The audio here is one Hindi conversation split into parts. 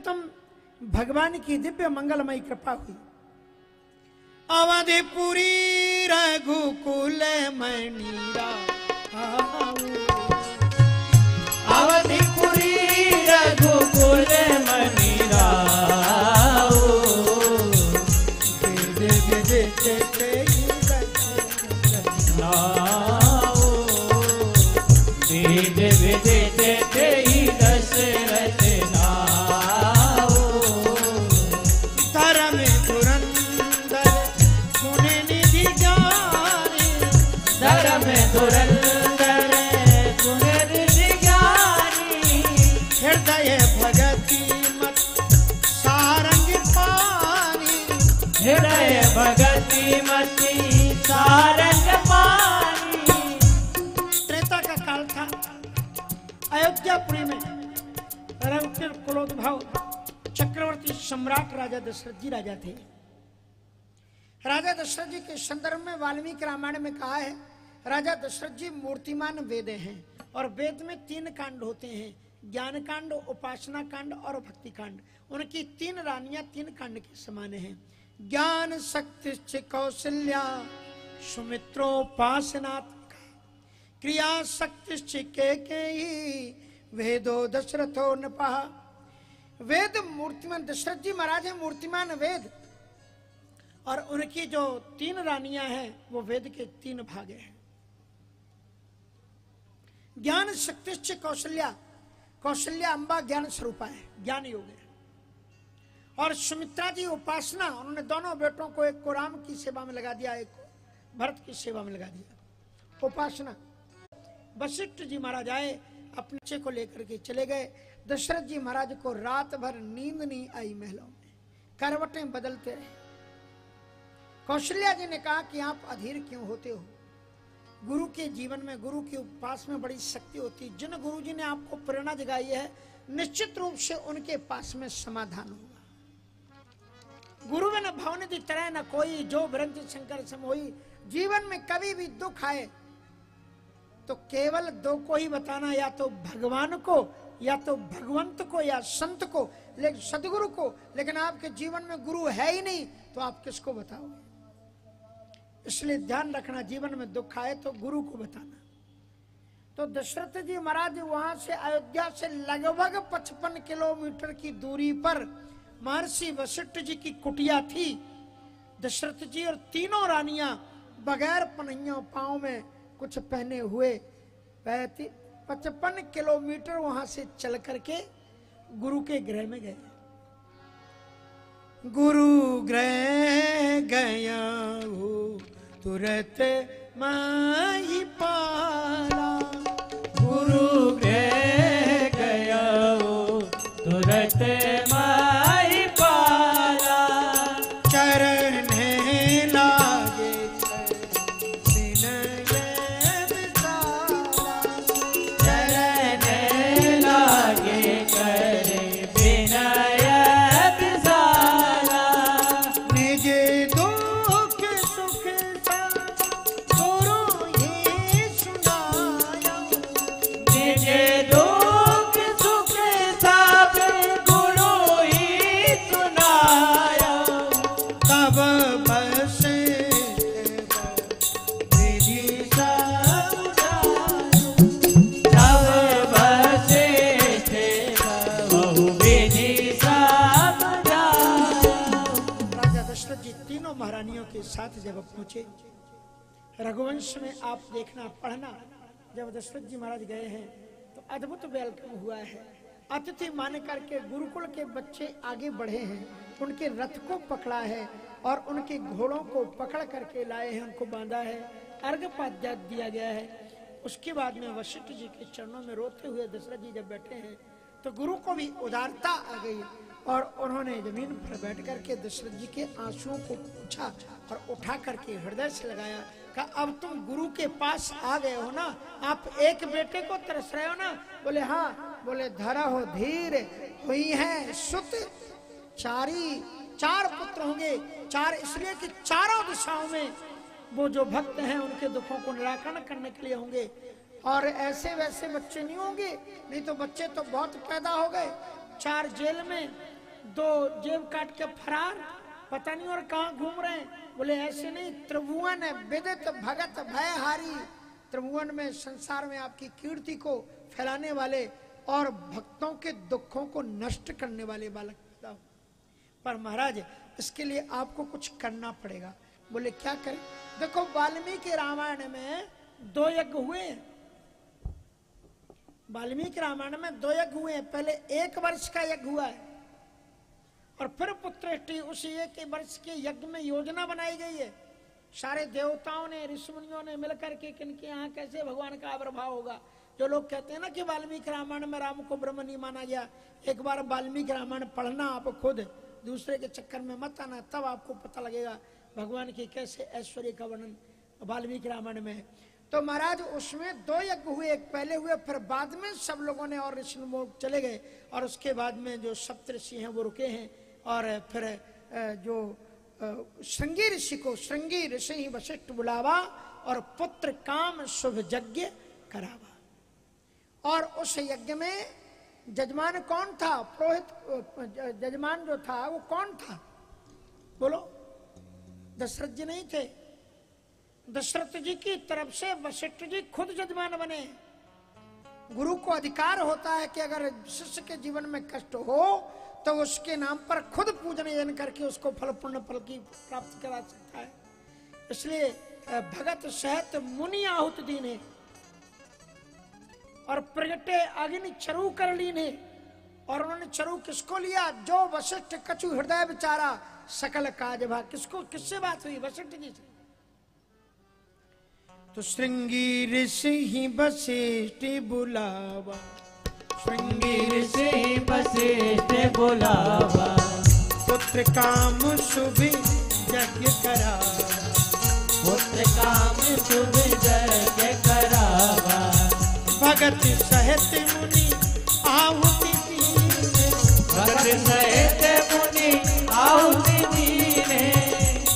सर्वप्रथम भगवान की दिव्य मंगलमयी कृपा हुई। अवधिपुरी रघुकुल मणिरा, अवधिपुरी रघुकुल मणिरा, वेद विदित तेहि दशरथ नाओ, धर्म धुरंधर गुण निधि ज्ञानी, धर्म धुरंधर गुण निधि ज्ञानी, हृदय भगति मत सारंग पानी, हृदय भगति मति सारंग पानी। त्रेता का काल था। अयोध्यापुरी में रघुकुल कुलोद्भव चक्रवर्ती सम्राट राजा दशरथ जी राजा थे। राजा दशरथ जी के संदर्भ में वाल्मीकि रामायण में कहा है, राजा दशरथ जी मूर्तिमान वेद हैं और वेद में 3 कांड होते हैं, ज्ञान कांड, उपासना कांड और भक्ति कांड। उनकी 3 रानियां 3 कांड के समान हैं। ज्ञान शक्ति कौशल्या सुमित्रोपासना, क्रिया शक्ति केकेयी वेदो दशरथो नपः। वेद मूर्तिमान, दशरथ जी महाराज है मूर्तिमान वेद, और उनकी जो 3 रानियां हैं वो वेद के 3 भाग हैं। ज्ञान शक्ति कौशल्या, कौशल्या अम्बा ज्ञान स्वरूपा है, ज्ञान योग है। और सुमित्रा जी उपासना, उन्होंने दोनों बेटों को, एक को राम की सेवा में लगा दिया, एक को भरत की सेवा में लगा दिया, उपासना। वशिष्ठ जी महाराज आए, अपने बच्चे को लेकर के चले गए। दशरथ जी महाराज को रात भर नींद नहीं आई महलों में, करवटें बदलते रहे। कौशल्या जी ने कहा कि आप अधीर क्यों होते हो? गुरु के जीवन में, गुरु के पास में बड़ी शक्ति होती है। जिन गुरु जी ने आपको प्रेरणा जगाई है, निश्चित रूप से उनके पास में समाधान होगा। गुरु में न भवनिधि तरह न कोई, जो ब्रह्म शंकर सम होई। जीवन में कभी भी दुख आए तो केवल 2 को ही बताना, या तो भगवान को, या तो भगवंत को, या संत को, लेकिन सदगुरु को। लेकिन आपके जीवन में गुरु है ही नहीं तो आप किसको बताओगे? इसलिए ध्यान रखना, जीवन में दुख आए तो गुरु को बताना। तो दशरथ जी महाराज वहां से, अयोध्या से लगभग 55 किलोमीटर की दूरी पर महर्षि वशिष्ठ जी की कुटिया थी। दशरथ जी और 3 रानियां बगैर पन्हियों, पांव में कुछ पहने हुए 55 किलोमीटर वहां से चल करके गुरु के गृह में गए। गुरु गृह गया हो तुरंत माही पाला, गुरु गृह गया हो तुरंत माही पाला, चरण लागे चरण लागे करे विनय विसारा, निज दुख सुख गुरु ही सुनाया, निज दुख सुख सब गुरु ही सुनाया, तब बस विधि तब बसे थे बहु विधि समझाया। राजा दशरथ जी 3 महारानियों के साथ जब पहुंचे, रघुवंश में आप देखना पढ़ना, जब दशरथ जी महाराज गए हैं तो अद्भुत वेलकम हुआ है। अतिथि मान करके गुरुकुल के बच्चे आगे बढ़े हैं, उनके रथ को पकड़ा है और उनके घोड़ों को पकड़ करके लाए हैं, उनको बांधा है, अर्घ्यपाद्य दिया गया है। उसके बाद में वशिष्ठ जी के चरणों में रोते हुए दशरथ जी जब बैठे हैं तो गुरु को भी उदारता आ गई और उन्होंने जमीन पर बैठ करके दशरथ जी के आंसुओं को पूछा और उठा करके हृदय से लगाया। कहा अब तुम गुरु के पास आ गए हो ना, आप एक बेटे को तरस रहे हो ना? बोले हाँ। बोले धरा हो धीर हुई है सुत चारी, 4 पुत्र होंगे। 4 इसलिए कि चारों दिशाओं में वो जो भक्त हैं उनके दुखों को निराकरण करने के लिए होंगे, और ऐसे वैसे बच्चे नहीं होंगे, नहीं तो बच्चे तो बहुत पैदा हो गए। 4 जेल में दो जेब काट के फरार, पता नहीं और कहां घूम रहे हैं। बोले ऐसे नहीं, त्रिभुवन विदित भगत भयहारी, त्रिभुवन में संसार में आपकी कीर्ति को फैलाने वाले और भक्तों के दुखों को नष्ट करने वाले बालक पैदा हो। पर महाराज इसके लिए आपको कुछ करना पड़ेगा। बोले क्या करें? देखो वाल्मीकि रामायण में 2 यज्ञ हुए हैं। वाल्मीकि रामायण में 2 यज्ञ हुए हैं। पहले 1 वर्ष का यज्ञ हुआ है और फिर पुत्रेष्टि, उसी 1 वर्ष के यज्ञ में योजना बनाई गई है। सारे देवताओं ने, ऋषि मुनियों ने मिलकर के किनके यहाँ कैसे भगवान का आविर्भाव होगा। जो लोग कहते हैं ना कि वाल्मीकि रामायण में राम को ब्रह्म नहीं माना गया, एक बार वाल्मीकि रामायण पढ़ना आप खुद, दूसरे के चक्कर में मत आना, तब आपको पता लगेगा भगवान की कैसे ऐश्वर्य का वर्णन वाल्मीकि रामायण में है। तो महाराज उसमें 2 यज्ञ हुए, एक पहले हुए, फिर बाद में सब लोगों ने और ऋषि लोग चले गए और उसके बाद में जो सप्तऋषि हैं वो रुके हैं। और फिर जो श्रृंगी ऋषि को श्रृंगी ऋषि ही वशिष्ठ बुलावा और पुत्र काम शुभ यज्ञ करावा। और उस यज्ञ में जजमान कौन था? पुरोहित जजमान जो था वो कौन था? बोलो। दशरथ जी नहीं थे। दशरथ जी की तरफ से वशिष्ठ जी खुद जजमान बने। गुरु को अधिकार होता है कि अगर शिष्य के जीवन में कष्ट हो तो उसके नाम पर खुद पूजन यजन करके उसको फल पुण्य फल की प्राप्ति करा सकता है। इसलिए भगत सहत मुनि आहुत दीने और प्रगटे अग्नि चरु कर लीने। और उन्होंने चरु किसको लिया? जो वशिष्ठ कछु हृदय बेचारा सकल काज भा। किसको, किससे बात हुई? वशिष्ठ जी से। तो श्रृंगी ऋषि ही वशिष्ठ बुलावा, श्रृंगी ऋषि ही वशिष्ठ बुलावा, पुत्र काम शुभ यज्ञ करावा, पुत्र काम शुभ यज्ञ करावा, भगत सहित मुनि आहुति दीने, भगत सहित मुनि आहुति दीने,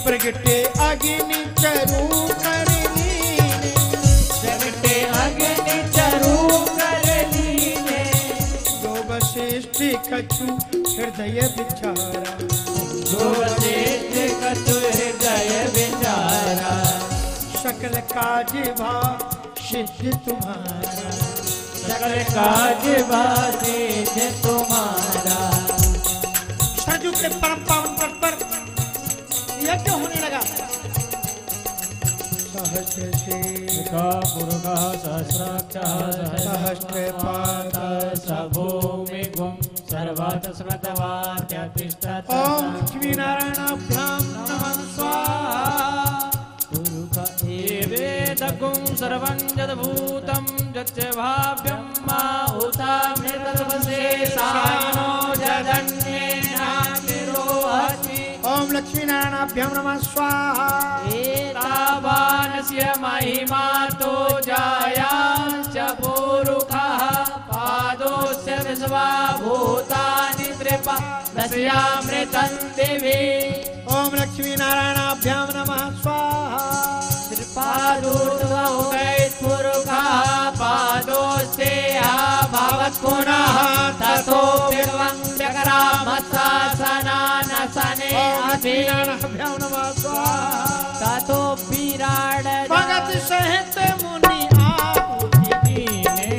प्रगटे अग्नि चरु कर लीने, प्रगटे अग्नि चरु कर लीने, जो वशिष्ठ कछु हृदय विचारा, जो वशिष्ठ कछु हृदय विचारा, सकल काज भा सिद्ध तुम्हारा, सकल काज सिद्ध तुम्हारा। सरजू के परम पावन पद पर यज्ञ होने लगा। सहस्र सहस्त्रपाद भूमिगुं सर्वत्र स्मृतवाद्यतिष्ठत्। ओम लक्ष्मी नारायणाभ्याम नमः स्वाहा। वेदगुं सर्वं यद्भूतं यच्च भाव्यं माहुतामृतर्वशेषानो जदन्येनातिरोहति। ओम लक्ष्मी नारायणाभ्याम नमः स्वाहा। एतावानस्य महिमा तो जायांश्च पुरुखः पादोस्य विश्वभूतानि त्रिपा दशयामृतं दिवि। ओम लक्ष्मी नारायणाभ्याम नमः स्वाहा। पादोर्ध्वपुरुखः पादोस्ते भवत् पुनः ततो विर्वं जगरामशासनानसने नारायणाभ्याम नमः स्वाहा। ततो विराड भगत सहित मुनि आहुति दीने,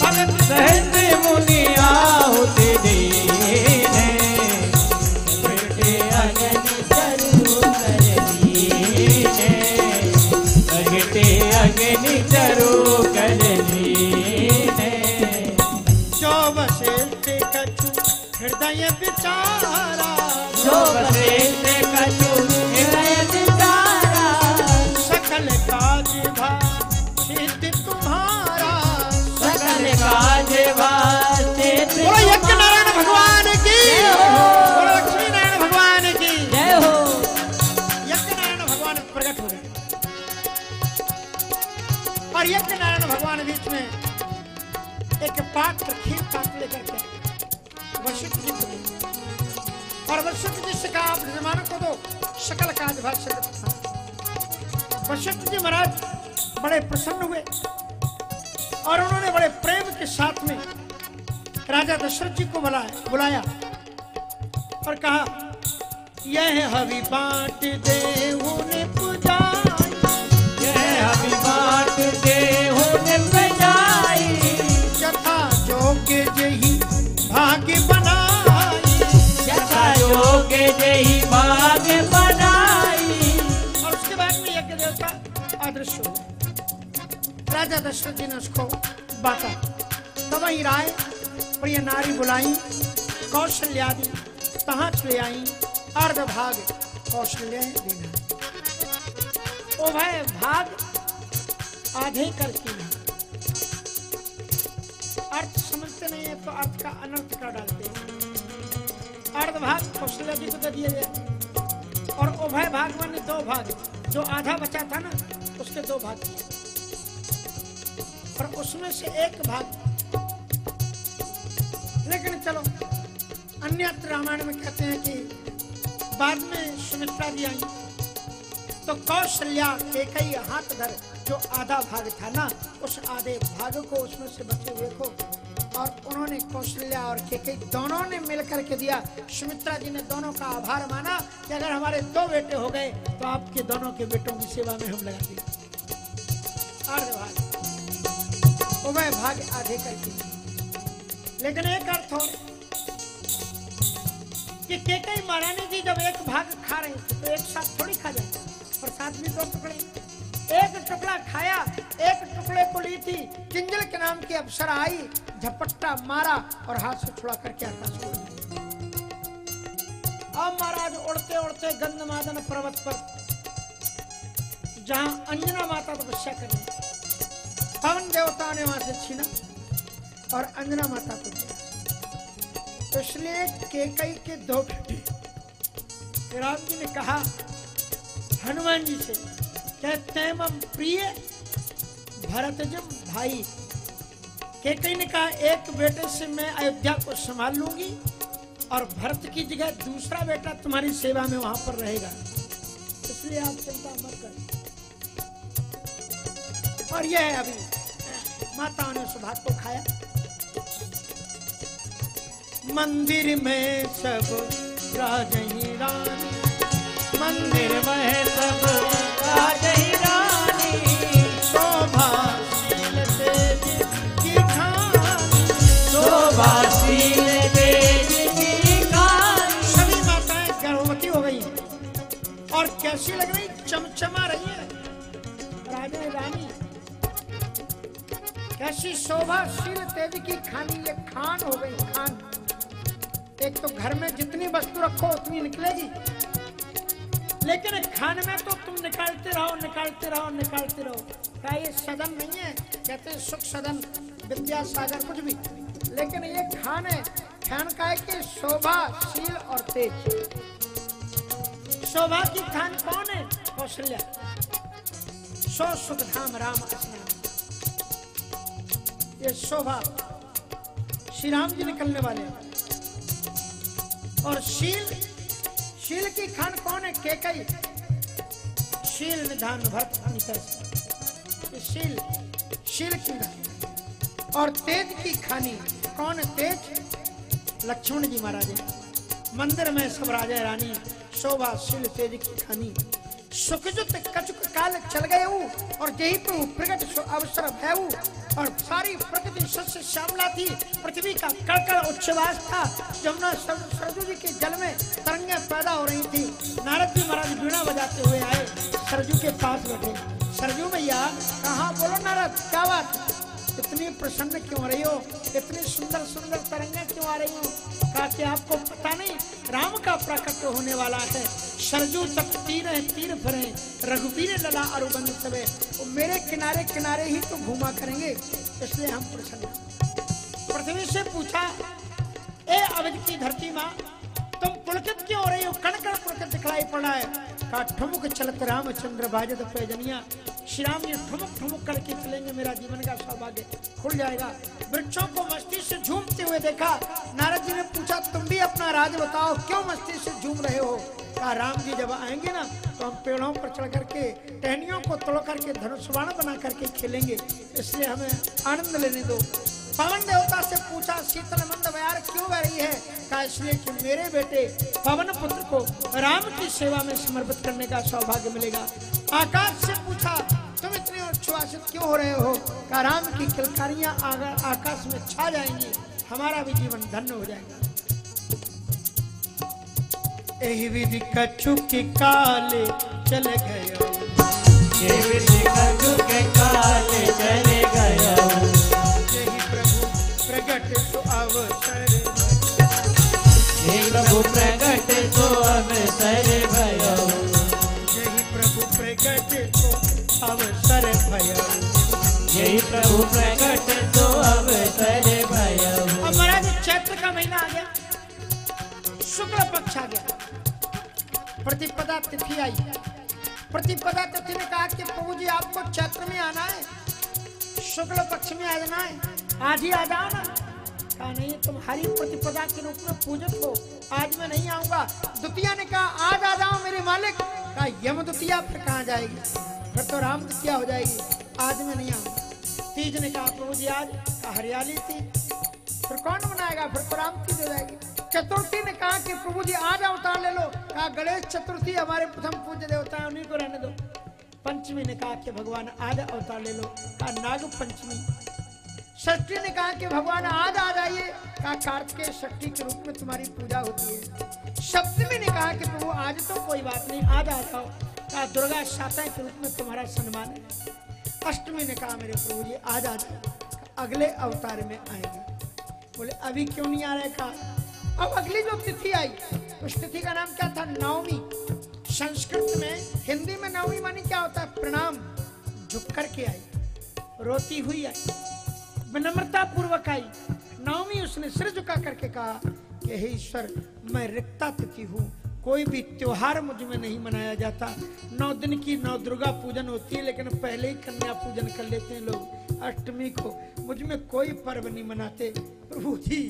भगत सहित मुनि आहुति दीने, प्रगटे अग्नि चरु कर लीने, प्रगटे अग्नि चरु कर लीने, जो वशिष्ठ कछु हृदय विचारा, जो वशिष्ठ कछु हृदय विचारा, सकल काज भा सिद्ध तुम्हारा, सकल काज सिद्ध बोलो यज्ञ नारायण भगवान की, बोलो लक्ष्मी नारायण भगवान की जय हो। यज्ञ नारायण भगवान प्रकट हो गए और यज्ञ नारायण भगवान बीच में एक पात्र खीर पात्र लेकर के वशिष्ठ जी को दिया। और वशिष्ठ जी से कहा आप जजमान को दो, सकल काज भाष्य। वशिष्ठ जी महाराज बड़े प्रसन्न हुए और उन्होंने बड़े प्रेम के साथ में राजा दशरथ जी को बुलाया और कहा, यह हवि बांट देहु ने पुजाई, यह हवि बांट देहु ने पुजाई, यथा जोगे जही भाग्य बनाई, यथा जोगे जही भाग्य बनाई। और उसके बाद में यज्ञ देवता अदृश्य हो गए। राजा दशरथ जी ने उसको बांटा। तब वही राय प्रिय नारी बुलाई, कौशल्यादि तहाँ चले आई, अर्ध भाग कौशल्य देना, उभय भाग आधे करके नहीं। अर्थ समझते नहीं है तो अर्थ का अनर्थ कर डालते हैं। अर्ध भाग कौशल्य जी को दे दिया गया और उभय भाग माने दो भाग, जो आधा बचा था ना उसके दो भाग और उसमें से एक भाग। लेकिन चलो अन्यत्र रामायण में कहते हैं कि बाद में सुमित्रा जी आई तो कौशल्या केकई हाथ धर, जो आधा भाग था ना उस आधे भाग को उसमें से बचे हुए को, और उन्होंने कौशल्या और केकई दोनों ने मिलकर के दिया। सुमित्रा जी ने दोनों का आभार माना कि अगर हमारे दो बेटे हो गए तो आपके दोनों के बेटों की सेवा में हम लगा देंगे। अर्ध भाग उभय भाग आधे करके। लेकिन एक अर्थ हो कि केकई महारानी जी जब एक भाग खा रहे थे तो एक साथ थोड़ी खा जाए, प्रसाद भी दो टुकड़े, एक टुकड़ा खाया, एक टुकड़े को ली थी, किंजल के नाम की अप्सरा आई, झपट्टा मारा और हाथ से छुड़ा करके आकाश को। अब महाराज उड़ते उड़ते गंधमादन पर्वत पर, जहां अंजना माता तपस्या कर रही, पवन देवता ने वहां से छीना और अंजना माता को दिया। इसलिए केकई के दो बेटे। राम जी ने कहा हनुमान जी से, कहते हैं मम प्रिय भरतजम भाई। केकई ने कहा एक बेटे से मैं अयोध्या को संभाल लूंगी और भरत की जगह दूसरा बेटा तुम्हारी सेवा में वहां पर रहेगा, इसलिए आप चिंता मत करें। और यह है अभी माताओं ने उस भाग को खाया। मंदिर में सब राजही रानी, मंदिर में सब राजही रानी, शोभाशील तेज की खानी, शोभाशील तेज की खानी। सभी माताएं गर्भवती हो गई और कैसी लग रही, चमचमा रही है राजा रानी। कैसी शोभाशील तेज की खानी, ये खान हो गई खान। एक तो घर में जितनी वस्तु रखो उतनी निकलेगी, लेकिन खान में तो तुम निकालते रहो निकालते रहो निकालते रहो। क्या ये सदन नहीं है? कहते हैं सुख सदन, विद्यासागर, कुछ भी, लेकिन ये खान है। खान का है कि शोभाशील और तेज। शोभा की खान कौन है? कौशल्या। सो सुख धाम राम स्नान, ये शोभा श्री राम जी निकलने वाले हैं। और शील, शील की खान कौन है? केकई। शील निधान भरत निकल, शील शील की खानी। और तेज की खानी कौन है? तेज लक्ष्मण जी महाराज। मंदिर में सब राजा रानी, शोभाशील तेज की खानी। सुखजुत कचुक काल चल गए और जही प्रभु प्रकट अवसर भयऊ, और सारी प्रकृति सस्य श्यामला थी। पृथ्वी का कड़कड़ उच्छ्वास था। जमुना सरजू जी के जल में तरंगे पैदा हो रही थी। नारद जी महाराज वीणा बजाते हुए आए, सरजू के पास बैठे। सरजू भैया कहाँ? बोलो नारद, क्या बात, इतनी प्रसन्न क्यों रही हो? इतनी सुंदर सुंदर तरंगे क्यों आ रही हो? कहा कि आपको पता नहीं, राम का प्रकट होने वाला है। सरजू तक तीर है, तीर भरे, रघुवीर लला अरुबंद सबे। वो मेरे किनारे किनारे ही तो घूमा करेंगे, इसलिए हम प्रसन्न। पृथ्वी से पूछा, ए अवध की धरती माँ, तुम पुलकित क्यों हो रही हो? कण कण पुलकित दिखलाई पड़ रहा है। कहा ठुमुक चलत रामचंद्र बाजत पैजनिया। श्री राम जी ठुमुक ठुमुक करके चलेंगे, मेरा जीवन का सौभाग्य खुल जाएगा। वृक्षों को मस्ती से झूमते हुए देखा। नारद जी ने पूछा, तुम भी अपना राज बताओ, क्यों मस्ती से झूम रहे हो? कहा राम जी जब आएंगे ना तो हम पेड़ों पर चढ़ करके टहनियों को तोड़ करके धनुष बाण बना करके खेलेंगे, इसलिए हमें आनंद लेने दो। पवन देवता से पूछा शीतल मंद बयार क्यों बह रही है? कहा इसलिए कि मेरे बेटे पवन पुत्र को राम की सेवा में समर्पित करने का सौभाग्य मिलेगा। आकाश से पूछा तुम इतने उच्छ्वासित क्यों हो रहे हो? कहा राम की किलकारियां आकाश में छा जाएंगी, हमारा भी जीवन धन्य हो जाएगा। यही विधि कछु के काले चले गए, ये विधि कछु के काले चले गए, यही प्रभु प्रगट सो अवसर, हे प्रभु प्रगट सो अवसर भयो, यही प्रभु प्रगट सो अवसर भयो, यही प्रभु प्रगट सो अवसर भयो। अब महाराज चैत्र का महीना आ गया, शुक्ल पक्ष आ गया, प्रतिपदा तिथि आई। प्रतिपदा तिथि ने कहा कि प्रभु जी आपको चैत्र में आना है, शुक्ल पक्ष में आ जाना है, आज ही आ जाओ ना। कहा नहीं तुम्हारी प्रतिपदा के रूप में पूजित हो, आज मैं नहीं आऊंगा। द्वितीया ने कहा आज आ जाओ मेरे मालिक। कहा यम द्वितीया फिर कहाँ जाएगी, फिर तो राम द्वितीया हो जाएगी, आज मैं नहीं आऊंगा। तीज ने कहा प्रभु जी आज, कहा हरियाली थी, फिर कौन मनाएगा, फिर तो राम तीज हो जाएगी। चतुर्थी ने कहा कि प्रभु जी आज अवतार ले लो। कहा गणेश चतुर्थी हमारे प्रथम पूज्य देवता है, उन्हीं को रहने दो। पंचमी ने कहा कि भगवान आज अवतार ले लो। कहा नाग पंचमी। षष्ठी ने कहा कि भगवान आज आ जाइए। कहा कार्तिकेय षष्ठी के रूप में तुम्हारी पूजा होती है। सप्तमी ने कहा कि प्रभु आज तो कोई बात नहीं, आज आ जाओ। कहा दुर्गा शाता के रूप में तुम्हारा सम्मान है। अष्टमी ने कहा मेरे प्रभु जी आज आ जाओ, अगले अवतार में आएंगे। बोले अभी क्यों नहीं आ रहे? कहा अब अगली जो तिथि आई उस तिथि का नाम क्या था? नवमी। संस्कृत में, हिंदी में नवमी मानी क्या होता है? प्रणाम, झुक करके आई, रोती हुई आई, विनम्रता पूर्वक आई। नवमी उसने सिर झुका करके कहा कि हे ईश्वर मैं रिक्ता तिथि हूँ, कोई भी त्योहार मुझ में नहीं मनाया जाता। 9 दिन की 9 दुर्गा पूजन होती है, लेकिन पहले ही कन्या पूजन कर लेते हैं लोग अष्टमी को, मुझ में कोई पर्व नहीं मनाते। प्रभु जी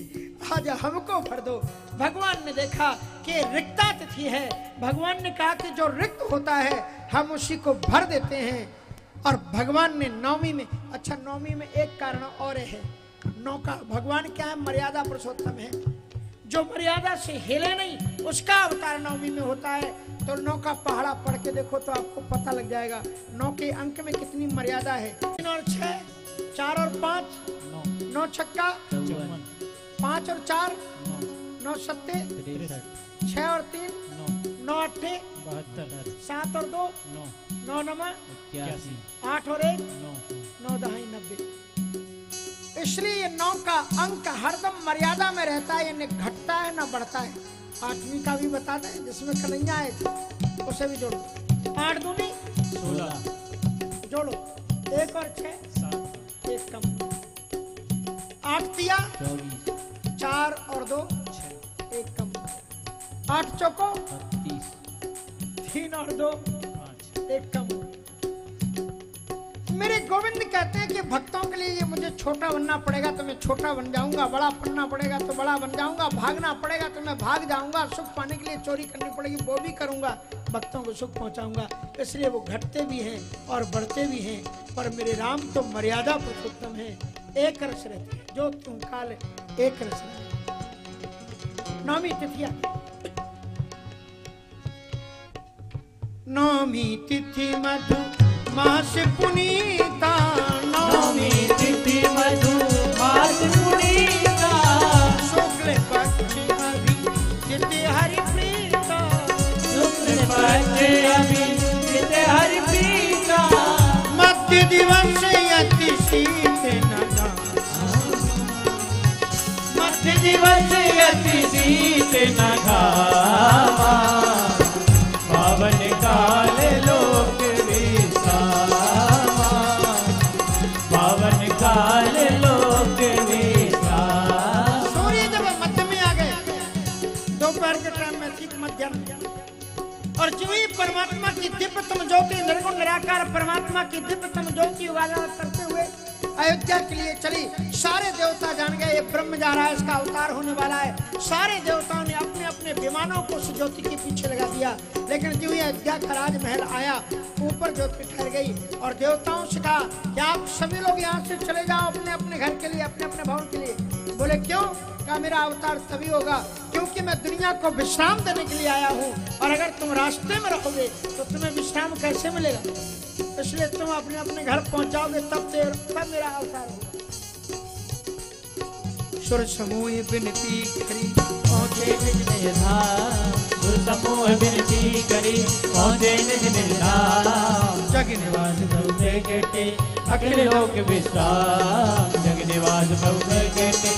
आज हमको भर दो। भगवान ने देखा कि रिक्ता तिथि है, भगवान ने कहा कि जो रिक्त होता है हम उसी को भर देते हैं। और भगवान ने नवमी में, अच्छा नवमी में एक कारण और है, नौ का भगवान क्या है? मर्यादा पुरुषोत्तम है, जो मर्यादा से हिले नहीं उसका अवतार नवमी में होता है। तो 9 का पहाड़ा पढ़ के देखो तो आपको पता लग जाएगा 9 के अंक में कितनी मर्यादा है। 3 और 6, 4 और 5, 9 छक्का 5 और 4, 9 सत्ते 6 और 3, 9 अट्ठे 7 और 2, 9 नमा 8 और 1, 9 दहाई 90। इसलिए ये 9 का अंक हरदम मर्यादा में रहता है, ये न घटता है न बढ़ता है। 8वीं का भी बता दें जिसमें कन्हैया आए थे, उसे भी जोड़ो। 8 दूनी 16, जोड़ो, 1 और 6 7, 1 कम, 8 तिया 24, 4 और 2 1 कम, 8 चौको 32, 3 और 2 5, 1 कम। मेरे गोविंद कहते हैं कि भक्तों के लिए ये मुझे छोटा बनना पड़ेगा तो मैं छोटा बन जाऊंगा, बड़ा पढ़ना पड़ेगा तो बड़ा बन जाऊंगा, भागना पड़ेगा तो मैं भाग जाऊंगा, सुख पाने के लिए चोरी करनी पड़ेगी वो भी करूंगा, भक्तों को सुख पहुंचाऊंगा। इसलिए वो घटते भी हैं और बढ़ते भी हैं, पर मेरे राम तो मर्यादा पुरुषोत्तम है, एक रस रहते हैं, जो तुम काल एक रस रहते। नौमी तिथिया, नौमी तिथि मधु मास पुनीता, नवमी तिथि मधु मास पुनीता, शुक्ल पक्ष अभिजित हरि प्रीता, शुक्ल पक्ष अभिजित हरि प्रीता, मध्य दिवस अति शीत नगा, मध्य दिवस अति शीत न घामा, पावन काल लोक विश्रामा, पावन काल लोक विश्रामा। सूर्य जब मध्य में आ गए, दोपहर के टाइम में ठीक मध्याह्न, और जो ही परमात्मा की दिव्यतम ज्योति, निर्गुण निराकार परमात्मा की दिव्यतम ज्योति उजागर करते हुए अयोध्या के लिए चली। सारे देवता जान गए ये ब्रह्म जा रहा है, इसका अवतार होने वाला है। सारे देवताओं ने अपने अपने अपने विमानों को उस ज्योति के पीछे लगा दिया। लेकिन जो ये अयोध्या का राजमहल आया, ऊपर ज्योति ठहर गई और देवताओं से कहा कि आप सभी लोग यहाँ से चले जाओ अपने अपने घर के लिए, अपने अपने भवन के लिए। बोले क्यों? कहा मेरा अवतार तभी होगा क्योंकि मैं दुनिया को विश्राम देने के लिए आया हूँ, और अगर तुम रास्ते में रहोगे तो तुम्हें विश्राम कैसे मिलेगा? इसलिए तुम अपने अपने घर पहुंच जाओगे, तब मेरा अवतार होगा। सुर समूह विनती करी पहुँचे निज निज धाम, सुर समूह विनती करी पहुँचे निज निज धाम। जग निवास प्रभु केटे अखिल लोक विश्राम, जग निवास प्रभु केटे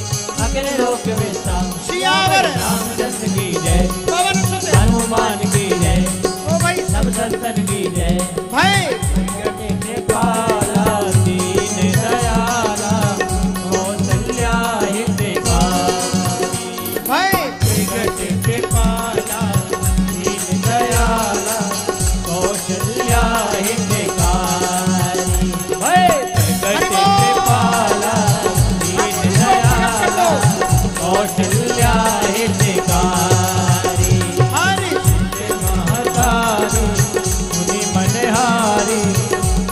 अखिल लोक विश्राम। सियावर रामचंद्र की जय, पवन सुत हनुमान की जय, ओ भाई सब संतन की जय। भाई कृपाला दीन दयाला कौशल्या हितकारी, भाई कृपाला दीन दयाला कौशल्या हितकारी। कृपाला दीन दयाला कौशल्या हितकारी। महतारी मुनि मनहारी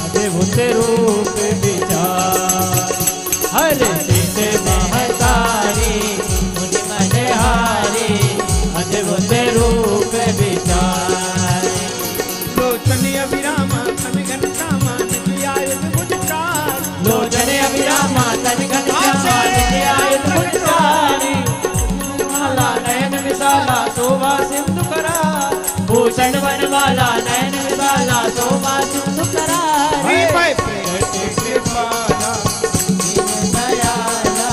अद्भुत रूप विचार। हरे सिद्ध महतारी मुनि मनहारी अद्भुत रूप विचार। लोचन अभिरामा तन घन श्यामा निज आयुध भुजचार। लोचन अभिरामा तन घन श्यामा निज आयुध भुजचारी। माला नयन विशाला शोभा सिंधु करा, भूषण वनमाला नयन विशाला शोभा सिंधु करा। भाई कृपाला दीन दयाला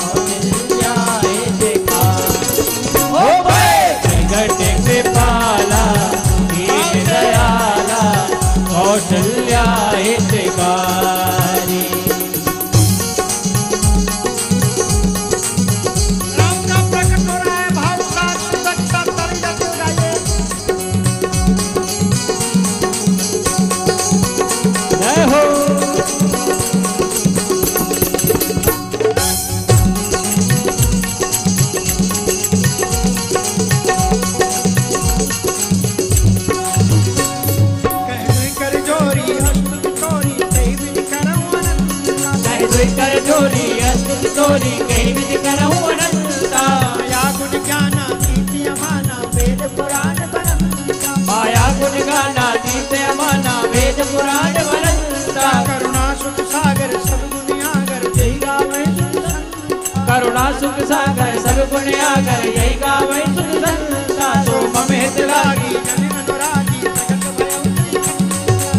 कौशल्या हितकारी। ओ भाई कृपाला दीन दयाला कौशल्या हितकारी। राम का प्रकट हो रहा है, भाव का सुदक्षा तरंग जाते हो जाइए। जय हो कहने कर जोरी हस्त छोरी कहीं भी करऊं अनंत। कर जोरी अस्तुत चोरी कहीं विधि करऊं अनंता। माया गुण ज्ञाना नीति अमाना वेद पुराण बनंता। माया गुण गाना नीत अमाना वेद पुराण वनंता। करुणा सुख सागर सब गुनियागर जय गावे सुख संता। करुणा सुख सागर सब गुण आगर यही गावै सुख संता। सो मम हित लागी जन अनुरागी जगत भय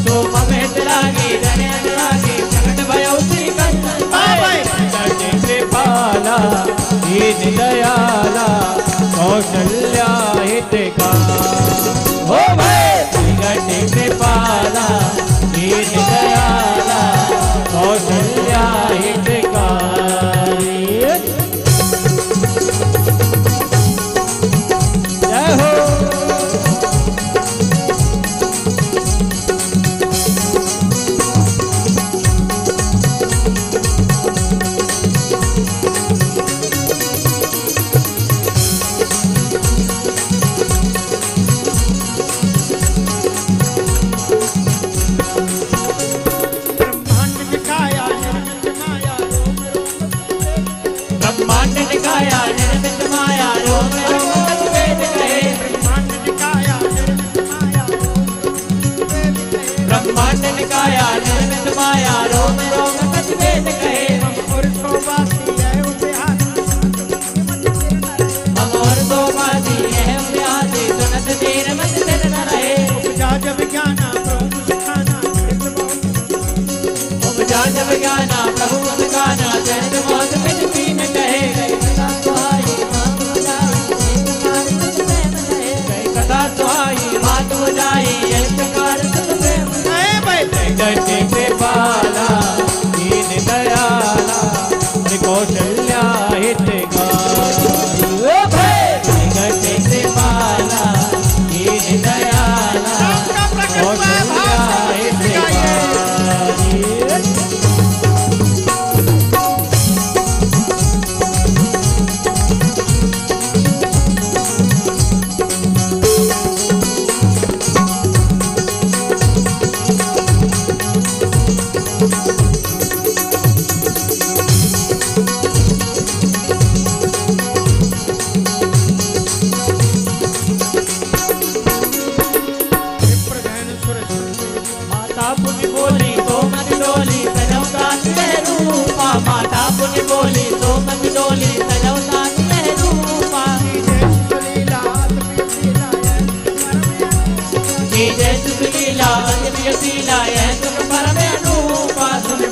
सो मम हित लागी धन अनुरागी जगत भयो श्री कंता। कृपाला दीन दयाला कौशल्या हितकारी। हो भाई कृपाला दीन दयाला कौशल्या हितकारी। जय हो ब्रह्मांड दिखाया निर्मित माया रोम रोम ब्रह्मांड निकाया निर्मित माया रोम रोम तत् वेद कहे। ब्रह्मांड दिखाया निर्मित माया रोम रोम वेद कहे। ब्रह्मांड निकाया निर्मित माया रोम रोम तत् वेद कहे। और शोभासी है उद्यान हम और दो मासी है व्यासी सुनत देर मत देर न रहे। उपजा जब ज्ञाना प्रभु सिखाना कृत बहुत। उपजा जब ज्ञाना प्रभु गाना जय मौत पित पीन कहे। कथा सुहाई मात बुझाई यही प्रकार सुख प्रेम। अरे भाई कृपाला दीन दयाला कौशल्या हितकारी। ओ भाई कृपाला दीन दयाला राम का प्रकट हुआ है, कौशल्या भाव से हितकारी।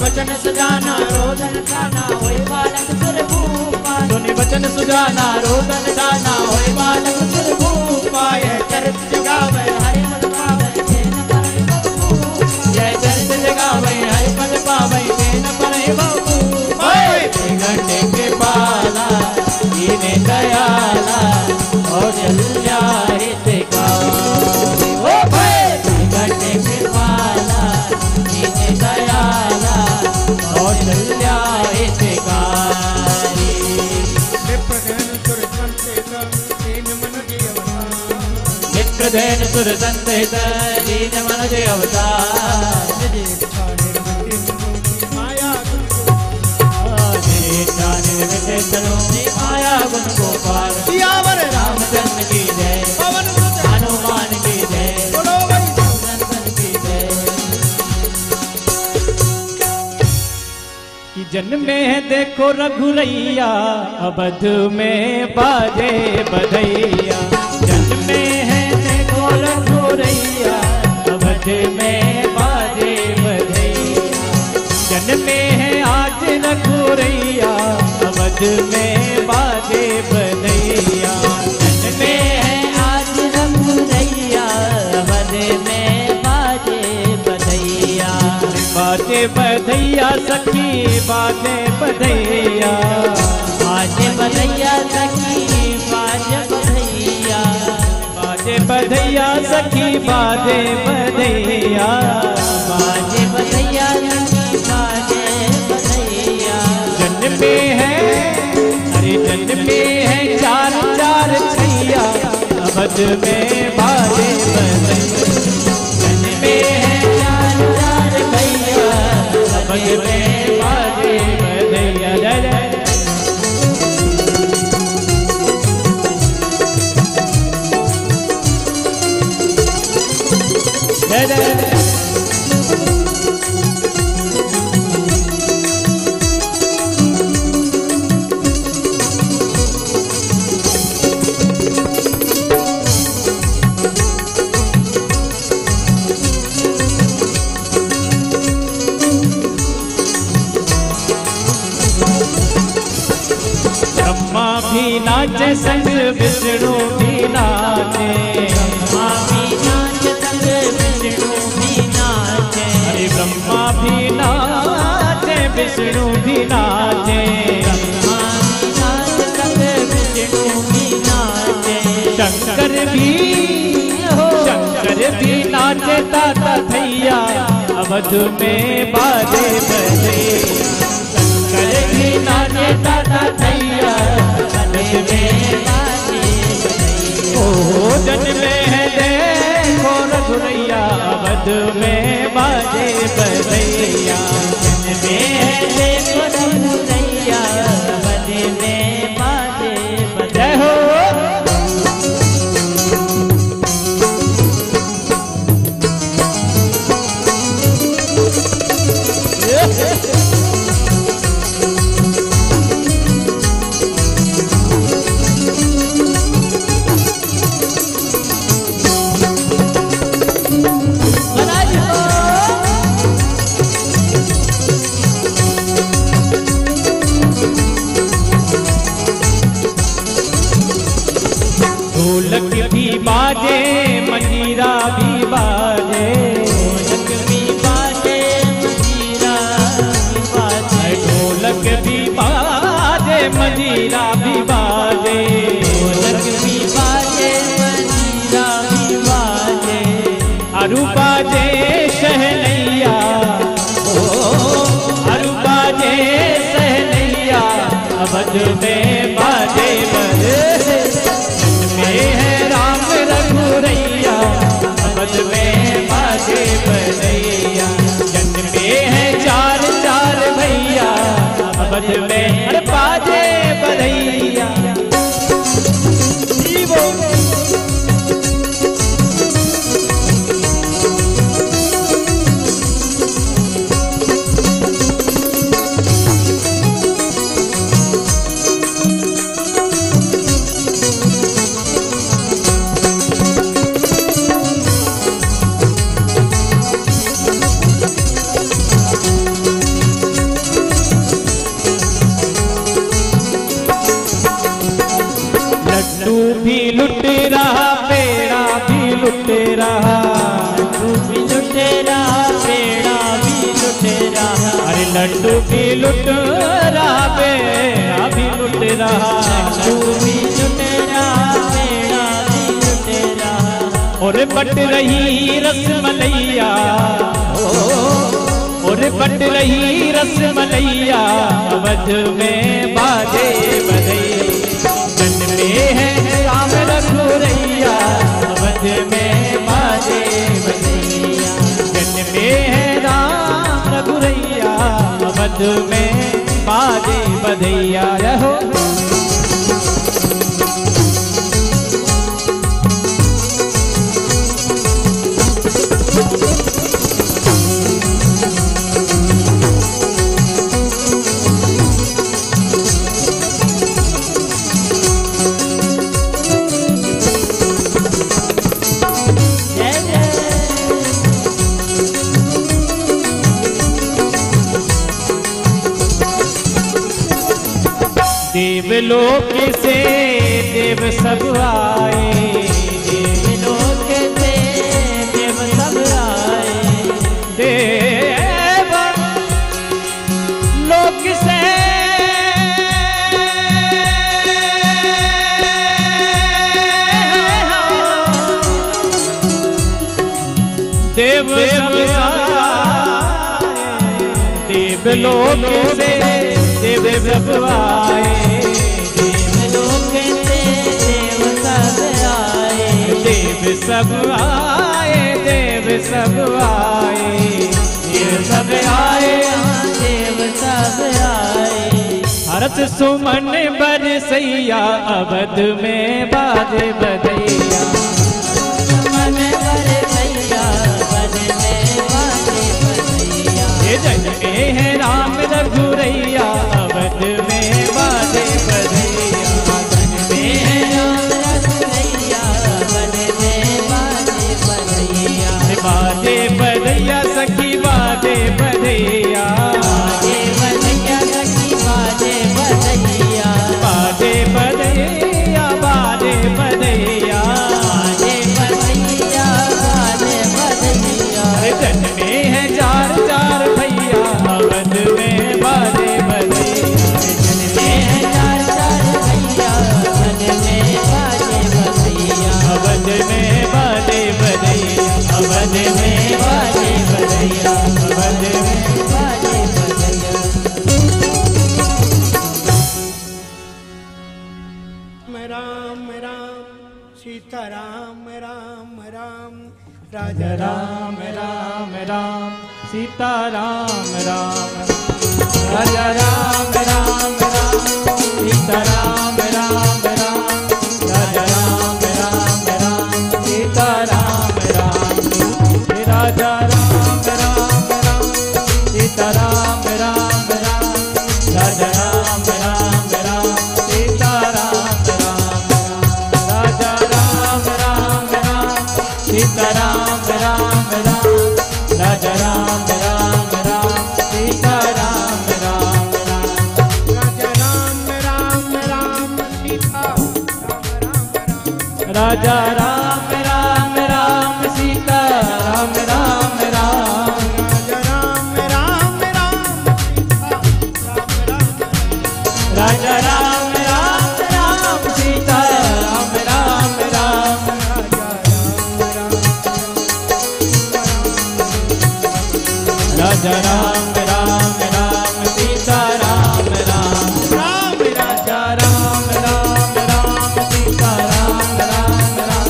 वचन सुजाना रोदन खाना होय बालक सुर भूपा सुनि वचन सुजाना रोदन खाना होय बालक सुर भूपा यह चरित जगावे हरि पद पावे तेन परे बहु यह चरित जगावे हरि पद पावे तेन परे बहु घंटे के पाला दीने दयाला और जल्या हितकारी ओ भाई घंटे के पाला दीने दयाला और जल्या हितकारी निप्रधेन सुर संत दीन मन जय अवतार माया गुण गोपाल सियावर रामचंद्र की जय पवन सुत हनुमान की जय बोलो भाई नंदन की जय कि जन्मे है देखो रघुरैया अवध में बाजे बधैया जन्मे है देखो रघुरैया अवध में बाजे बधैया जन्मे है आज रघुरैया अवध में बाजे बधैया जन्मे है आज रघुरैया अवध में बाजे बधैया बाजे बधैया सखी बाजे बधैया बाजे बधैया सखी बाजे बधैया बाजे बधैया सखी बाजे बधैया बाजे बधैया बाजे बधैया जन्मे है अरे जन्मे है चार चार छैया अवध में बाजे बधैया जन्मे है चार चार भैया अवध में बाजे बधैया जय जय जय जय ब्रह्मा भी नाचे संग विष्णु भी नाचे ब्रह्मा भी नाचे संग विष्णु भी नाचे अरे ब्रह्मा भी नाचे विष्णु भी नाचे ब्रह्मा भी नाचे संग विष्णु भी नाचे शंकर भी नाचे ताता थैया अवध में बाजे बधैया शंकर भी नाचे ताता थैया अवध में बाजे बधैया ओ जन्मे है देखो रघुरैया अवध में बाजे बधैया जन्मे है देखो रघुरैया अवध में बाजे बधैया हो ढोलक भी बाजे मंजीरा भी बाजे ढोलक भी बाजे मंजीरा भी बाजे ढोलक भी बाजे मंजीरा भी बाजे ढोलक भी बाजे मंजीरा भी बाजे अरु बाजे शहनैया ओ अरु बाजे शहनैया अवध में बाजे बधैया है राम रघुरैया अवध में बाजे बधैया जन्मे है चार चार भैया अवध में बाजे बधैया भी लुट रहा मेरा भी लुट रहा तू भी लुट रहा मेरा भी लुट रहा और बट रही रसमलैया और बट रही रसमलैया अवध में बाजे बधैया जन्मे है राम रघुरैया अवध में बाजे बधैया जन्मे है राम रघुरैया अवध में बाजे बधैया रहो देवलोक से देव सब आए देवलोक से देव सब आए देव लोक से देव सब आए देवलोक से देव सब आए देव सब आए देव सब आए देव सब आए देव सब आए हर्ष सुमन बरसैया अवध में बाजे बधैया सुमन बरसैया अवध में बाजे बधैया ये जन्मे है राम रघुरैया अवध में बाजे बधैया जन्मे है राम रघुरैया अवध में बाजे बधैया बाजे बधैया सखी बाजे बधैया बाजे बधैया सखी बाजे बधैया बाजे बधैया बाजे बधैया बाजे बधैया बाजे बधैया जन्मे है चार चार भैया अवध में बाजे बधैया जन्मे है चार चार भैया अवध में बाजे बधैया अवध में बाजे बधैया अवध में बाजे बधैया अवध में बाजे बधैया राम राम सीता राम राम राम राजा राम राम राम सीता राम राम राजा राम राम राम सीता राम राम राम राजा राम राम राम सीता राम राम राजा राम राम राम सीता राम राम राम राजा राम राम राम सीता राम राम राजा राम राम राम सीता राम राम राम राजा राम राम राम सीता राम राम राम राजा राम राम राम सीता राजा राम राम राम सीता राम राम राम राजा राम राम राम सीता राजा राम राम राम सीता राम राम राम राजा राम राम राम सीता राम राम राम राजा राम राम राम सीता राम राम राम राजा राम राम राम सीता राम राम राजा राम राम राम सीता राम राम राम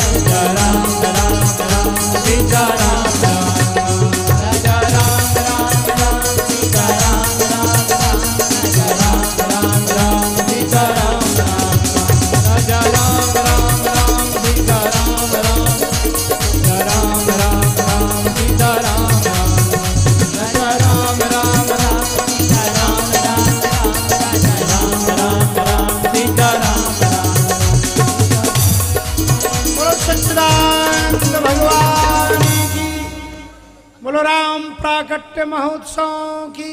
राजा राम राम राम सीता राम राम राजा राम राम राम सीता राम राम राम राम राम सीता राम राम राजा राम राम राम सीता राम राम राम राजा राम राम राम सीता राम राम बोलो सच्चिदानंद भगवान की बोलो राम प्राकट्य महोत्सव की